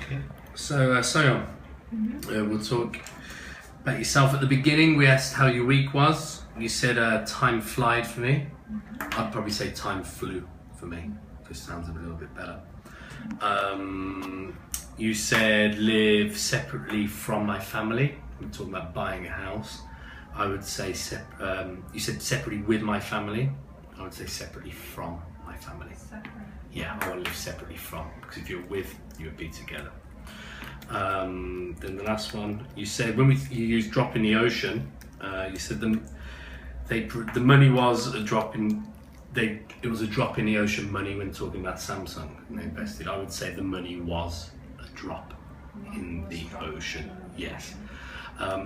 Okay. So, Soyon, we'll talk about yourself at the beginning. We asked how your week was. You said time flied for me. I'd probably say time flew for me. This sounds a little bit better. You said live separately from my family. We're talking about buying a house. I would say, you said separately with my family. I would say separately from my family. Separate. Yeah, I want to live separately from, because if you're with, you would be together. Then the last one, you said when you used drop in the ocean, you said the money was a drop in, it was a drop in the ocean money when talking about Samsung and they invested. I would say the money was a drop in the ocean, yes.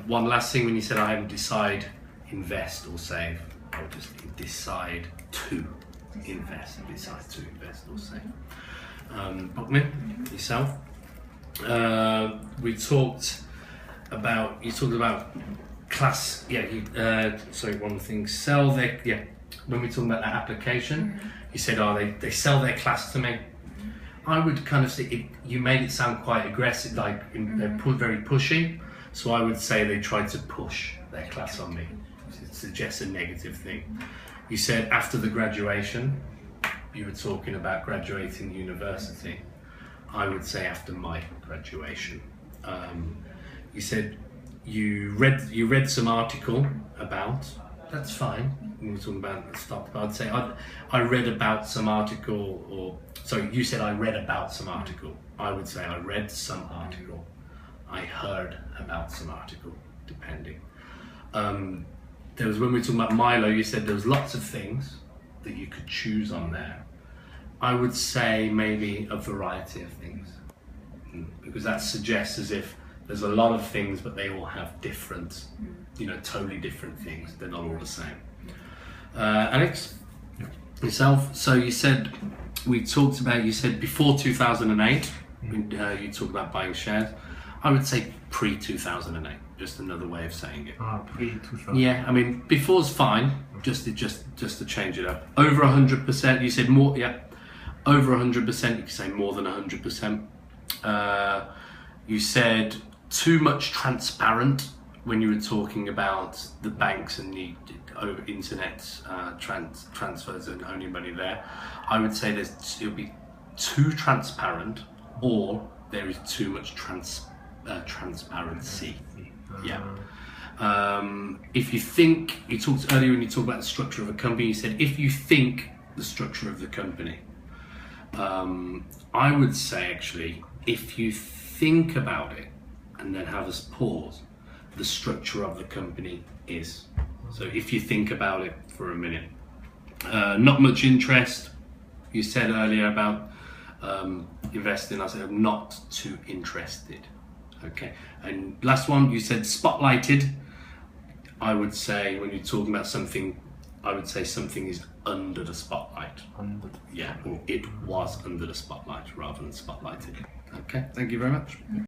One last thing, when you said I haven't decide, invest or save, I would just decide to invest, or save. Bokman, yourself. You talked about class, sorry, one thing, sell their, when we talk about that application, you said, they sell their class to me. I would kind of say, you made it sound quite aggressive, like they're very pushy, so I would say they tried to push their class on me. It suggests a negative thing. You said after the graduation, you were talking about graduating university. I would say after my graduation. You said you read some article about, that's fine, we were talking about stuff, but I'd say I read about some article, or sorry, you said I read about some article. I would say I read some article. I heard about some article, depending. There was, when we were talking about Milo, you said there was lots of things that you could choose on there. I would say maybe a variety of things, because that suggests as if there's a lot of things, but they all have different, totally different things. They're not all the same. Alex, yourself. So you said, you said before 2008, you talked about buying shares. I would say pre-2008, just another way of saying it. Pre-2008. Yeah, I mean, before's fine, just to change it up. Over 100%, you said more, yeah. Over 100%, you could say more than 100%. You said too much transparent when you were talking about the banks and the over internet transfers and only money there. I would say it'll be too transparent, or there is too much transparency. Yeah. If you think, you talked earlier when you talked about the structure of a company, you said if you think the structure of the company. I would say actually, if you think about it and then have us pause, the structure of the company is. So if you think about it for a minute. Not much interest. You said earlier about investing, I said I'm not too interested. Okay, and last one, you said spotlighted. I would say when you're talking about something, I would say something is under the spotlight. Yeah, or it was under the spotlight rather than spotlighted. Okay, thank you very much.